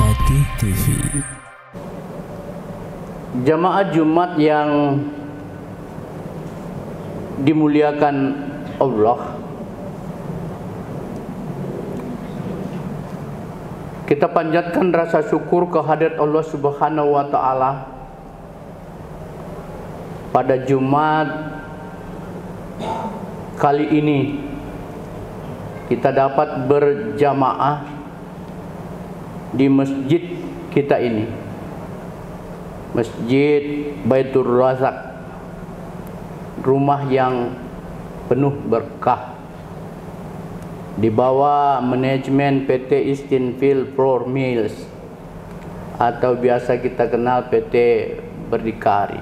Hati TV. Jamaah Jumat yang dimuliakan Allah, kita panjatkan rasa syukur kehadirat Allah Subhanahu wa Ta'ala pada Jumat kali ini. Kita dapat berjamaah di masjid kita ini, Masjid Baitur Razak, rumah yang penuh berkah, di bawah manajemen PT Eastonville Flour Mills atau biasa kita kenal PT Berdikari.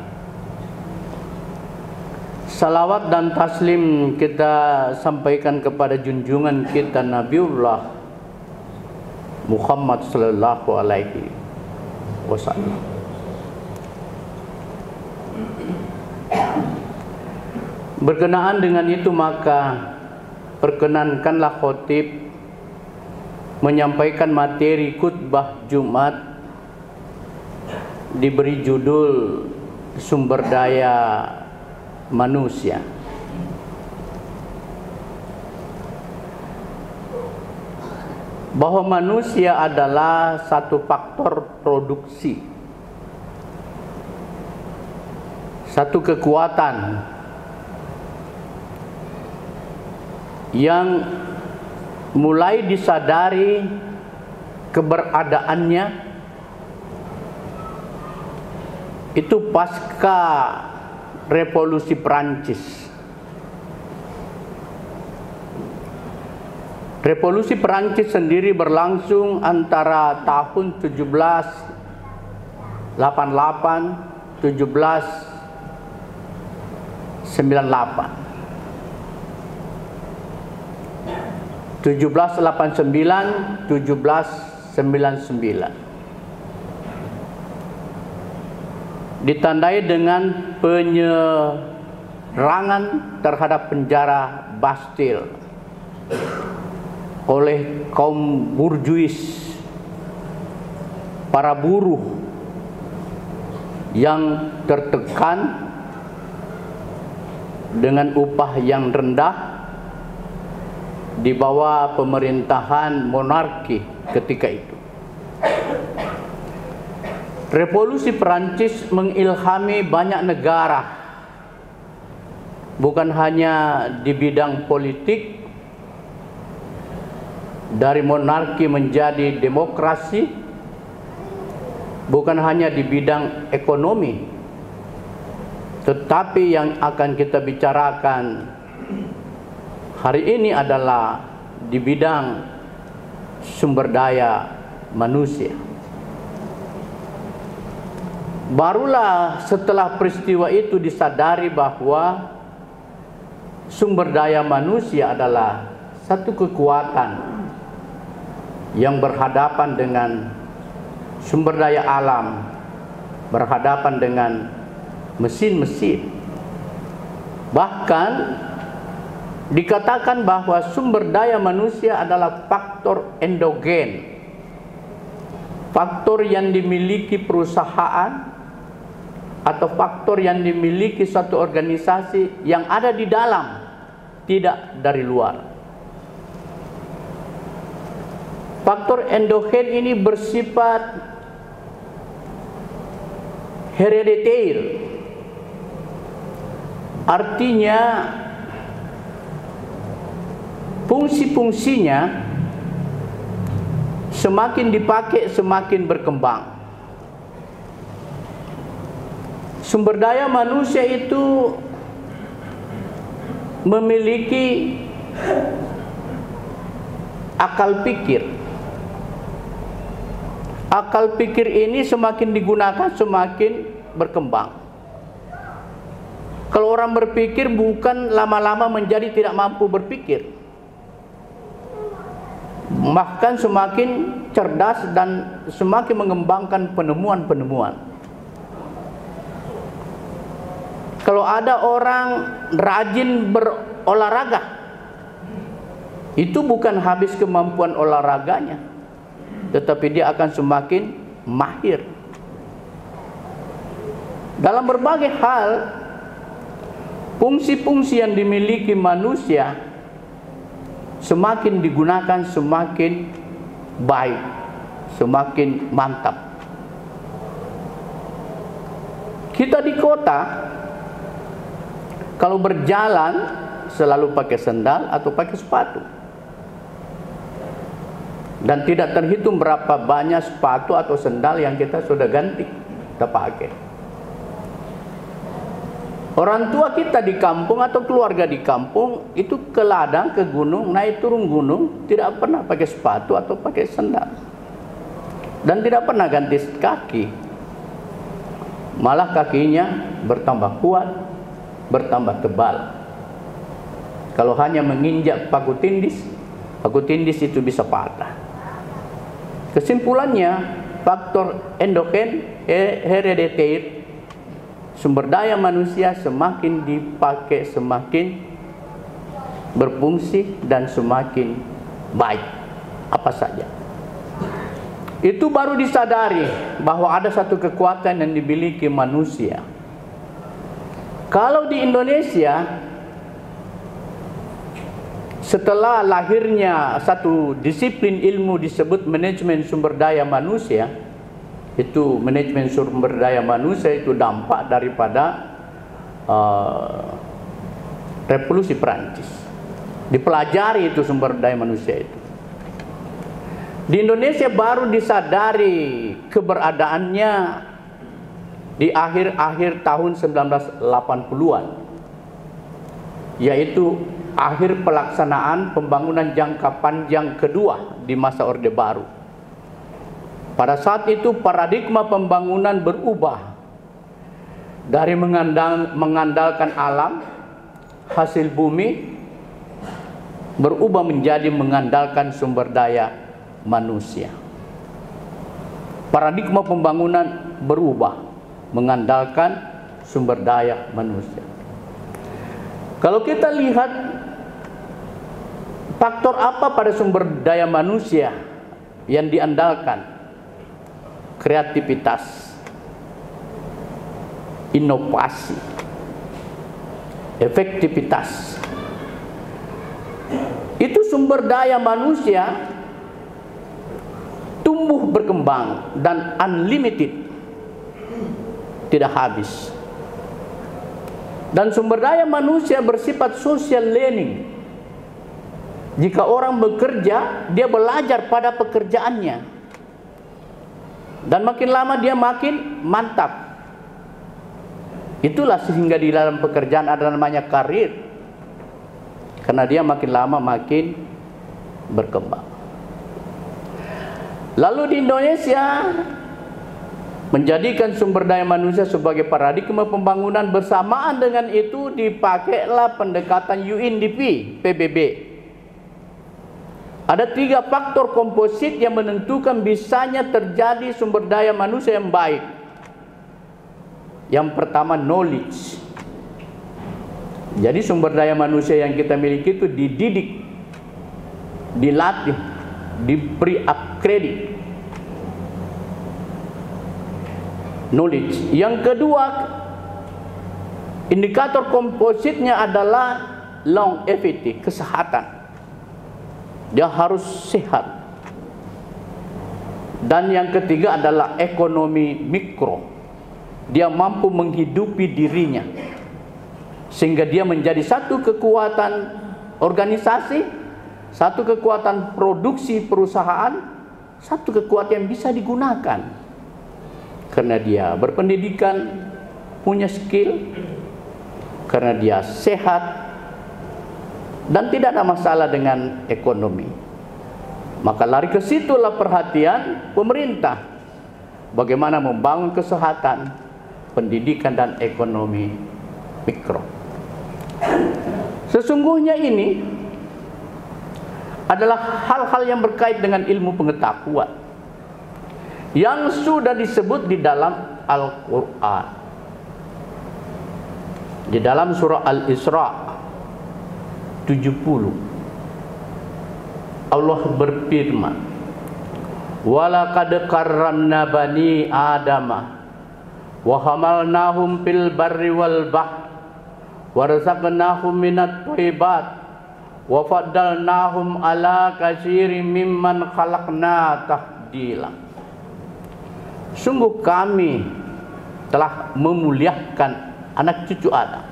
Salawat dan taslim kita sampaikan kepada junjungan kita Nabiullah Muhammad sallallahu alaihi wasallam. Berkenaan dengan itu, maka perkenankanlah khotib menyampaikan materi khutbah Jumat diberi judul sumber daya manusia. Bahwa manusia adalah satu faktor produksi, satu kekuatan yang mulai disadari keberadaannya itu pasca Revolusi Perancis. Revolusi Perancis sendiri berlangsung antara tahun 1788 1798 1789 1799, ditandai dengan penyerangan terhadap penjara Bastille oleh kaum burjuis, para buruh yang tertekan dengan upah yang rendah di bawah pemerintahan monarki ketika itu. Revolusi Perancis mengilhami banyak negara, bukan hanya di bidang politik, dari monarki menjadi demokrasi, bukan hanya di bidang ekonomi, tetapi yang akan kita bicarakan hari ini adalah di bidang sumber daya manusia. Barulah setelah peristiwa itu disadari bahwa sumber daya manusia adalah satu kekuatan yang berhadapan dengan sumber daya alam, berhadapan dengan mesin-mesin. Bahkan dikatakan bahwa sumber daya manusia adalah faktor endogen, faktor yang dimiliki perusahaan atau faktor yang dimiliki satu organisasi yang ada di dalam, tidak dari luar. Faktor endogen ini bersifat herediter, artinya fungsi-fungsinya semakin dipakai semakin berkembang. Sumber daya manusia itu memiliki akal pikir. Akal pikir ini semakin digunakan semakin berkembang. Kalau orang berpikir bukan lama-lama menjadi tidak mampu berpikir, bahkan semakin cerdas dan semakin mengembangkan penemuan-penemuan. Kalau ada orang rajin berolahraga, itu bukan habis kemampuan olahraganya, tetapi dia akan semakin mahir. Dalam berbagai hal, fungsi-fungsi yang dimiliki manusia semakin digunakan semakin baik, semakin mantap. Kita di kota, kalau berjalan selalu pakai sendal atau pakai sepatu. Dan tidak terhitung berapa banyak sepatu atau sendal yang kita sudah ganti, kita pakai. Orang tua kita di kampung atau keluarga di kampung itu ke ladang, ke gunung, naik turun gunung, tidak pernah pakai sepatu atau pakai sendal. Dan tidak pernah ganti kaki. Malah kakinya bertambah kuat, bertambah tebal. Kalau hanya menginjak paku tindis itu bisa patah. Kesimpulannya, faktor endogen herediter, sumber daya manusia semakin dipakai semakin berfungsi dan semakin baik. Apa saja. Itu baru disadari bahwa ada satu kekuatan yang dimiliki manusia. Kalau di Indonesia, setelah lahirnya satu disiplin ilmu disebut manajemen sumber daya manusia, itu manajemen sumber daya manusia itu dampak daripada revolusi Perancis. Dipelajari itu sumber daya manusia itu. Di Indonesia baru disadari keberadaannya di akhir-akhir tahun 1980-an, yaitu akhir pelaksanaan pembangunan jangka panjang kedua di masa Orde Baru. Pada saat itu paradigma pembangunan berubah dari mengandalkan alam, hasil bumi, berubah menjadi mengandalkan sumber daya manusia. Paradigma pembangunan berubah mengandalkan sumber daya manusia. Kalau kita lihat faktor apa pada sumber daya manusia yang diandalkan? Kreativitas, inovasi, efektivitas. Itu sumber daya manusia tumbuh berkembang dan unlimited, tidak habis. Dan sumber daya manusia bersifat social learning. Jika orang bekerja, dia belajar pada pekerjaannya. Dan makin lama dia makin mantap. Itulah sehingga di dalam pekerjaan ada namanya karir. Karena dia makin lama makin berkembang. Lalu di Indonesia, menjadikan sumber daya manusia sebagai paradigma pembangunan, bersamaan dengan itu dipakailah pendekatan UNDP PBB. Ada 3 faktor komposit yang menentukan bisanya terjadi sumber daya manusia yang baik. Yang pertama, knowledge. Jadi sumber daya manusia yang kita miliki itu dididik, dilatih, diberi upgrade. Knowledge. Yang kedua, indikator kompositnya adalah longevity, kesehatan. Dia harus sehat. Dan yang ketiga adalah ekonomi mikro. Dia mampu menghidupi dirinya, sehingga dia menjadi satu kekuatan organisasi, satu kekuatan produksi perusahaan, satu kekuatan yang bisa digunakan. Karena dia berpendidikan, punya skill, karena dia sehat, dan tidak ada masalah dengan ekonomi. Maka lari ke situlah perhatian pemerintah. Bagaimana membangun kesehatan, pendidikan, dan ekonomi mikro. Sesungguhnya ini adalah hal-hal yang berkait dengan ilmu pengetahuan yang sudah disebut di dalam Al-Quran. Di dalam surah Al-Isra 70, Allah berfirman, Walaqad karramna bani adama wa hamalnahum fil barri wal bahr wa razaqnahum minat thayyibat wa faddalnahum ala katsirin mimman khalaqna tafdila. Sungguh kami telah memuliakan anak cucu Adam.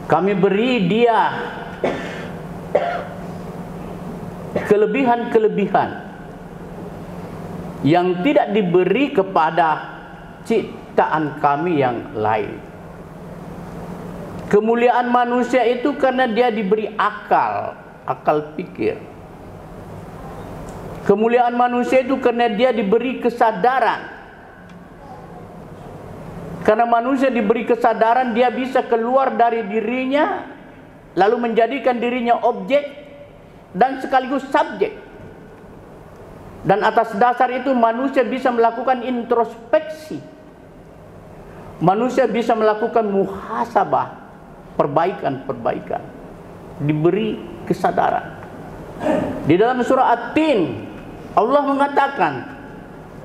Kami beri dia kelebihan-kelebihan yang tidak diberi kepada ciptaan kami yang lain. Kemuliaan manusia itu karena dia diberi akal pikir. Kemuliaan manusia itu karena dia diberi kesadaran. Karena manusia diberi kesadaran, dia bisa keluar dari dirinya lalu menjadikan dirinya objek dan sekaligus subjek. Dan atas dasar itu manusia bisa melakukan introspeksi. Manusia bisa melakukan muhasabah, perbaikan-perbaikan. Diberi kesadaran. Di dalam surah At-Tin Allah mengatakan,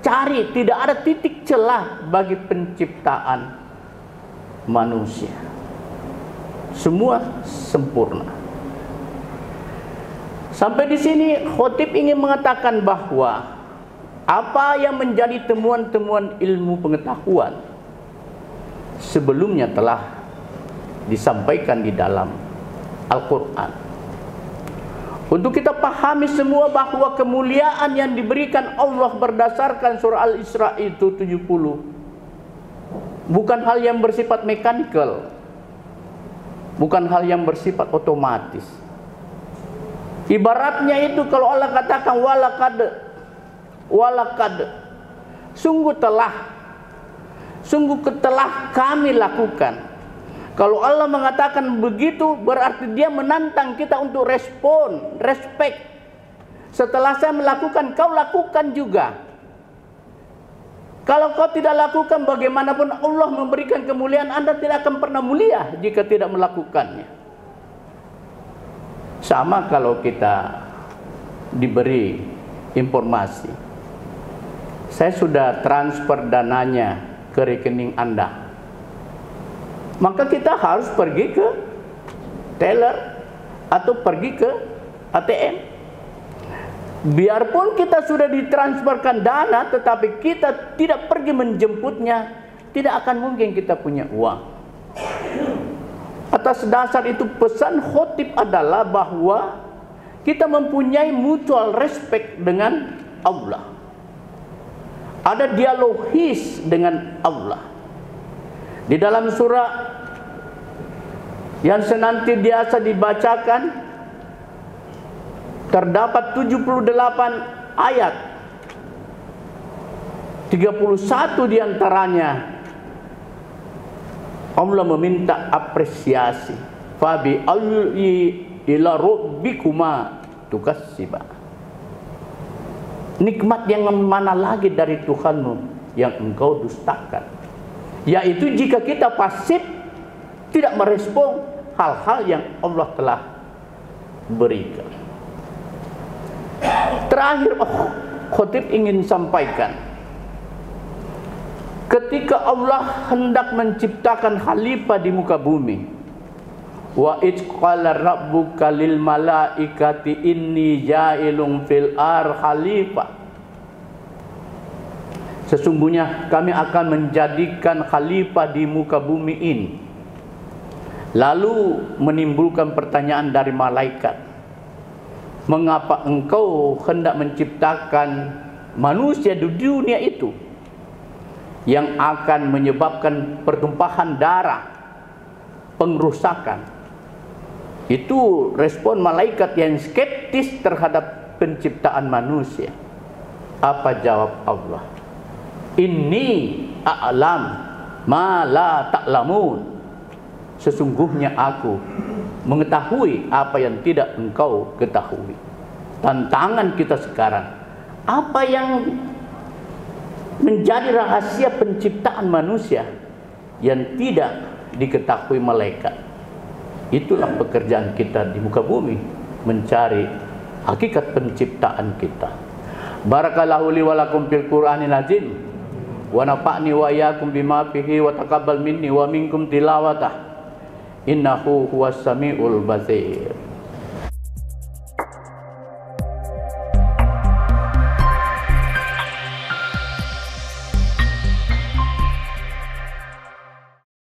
cari, tidak ada titik celah bagi penciptaan manusia. Semua sempurna. Sampai di sini khotib ingin mengatakan bahwa apa yang menjadi temuan-temuan ilmu pengetahuan sebelumnya telah disampaikan di dalam Al-Quran. Untuk kita pahami semua bahwa kemuliaan yang diberikan Allah berdasarkan surah Al-Isra itu 70 bukan hal yang bersifat mekanikal, bukan hal yang bersifat otomatis. Ibaratnya itu kalau Allah katakan walaqad, sungguh telah kami lakukan. Kalau Allah mengatakan begitu, berarti dia menantang kita untuk respon, respect. Setelah saya melakukan, kau lakukan juga. Kalau kau tidak lakukan, bagaimanapun Allah memberikan kemuliaan, Anda tidak akan pernah mulia jika tidak melakukannya. Sama kalau kita diberi informasi, saya sudah transfer dananya ke rekening Anda, maka kita harus pergi ke teller atau pergi ke ATM. Biarpun kita sudah ditransferkan dana, tetapi kita tidak pergi menjemputnya, tidak akan mungkin kita punya uang. Atas dasar itu pesan khotib adalah bahwa kita mempunyai mutual respect dengan Allah. Ada dialogis dengan Allah. Di dalam surah yang senantiasa dibacakan terdapat 78 ayat. 31 diantaranya Allah meminta apresiasi. Fabi ayyi ila rabbikuma tukassiba. Nikmat yang mana lagi dari Tuhanmu yang engkau dustakan? Yaitu jika kita pasif, tidak merespon hal-hal yang Allah telah berikan. Terakhir, khotib ingin sampaikan, ketika Allah hendak menciptakan khalifah di muka bumi, wa idz qala rabbuka lil malaikati inni ja'ilun fil khalifah, sesungguhnya kami akan menjadikan khalifah di muka bumi ini. Lalu menimbulkan pertanyaan dari malaikat, mengapa engkau hendak menciptakan manusia di dunia itu yang akan menyebabkan pertumpahan darah, pengrusakan? Itu respon malaikat yang skeptis terhadap penciptaan manusia. Apa jawab Allah? Inni a'lam ma la ta'lamun. Sesungguhnya aku mengetahui apa yang tidak engkau ketahui. Tantangan kita sekarang, apa yang menjadi rahasia penciptaan manusia yang tidak diketahui malaikat? Itulah pekerjaan kita di muka bumi, mencari hakikat penciptaan kita. Barakallahu li wa lakum fil Qur'anil azim wa nafa'ni wa iyyakum bima fihi wa taqabbal minni wa minkum tilawatah innahu huwas samiul basir.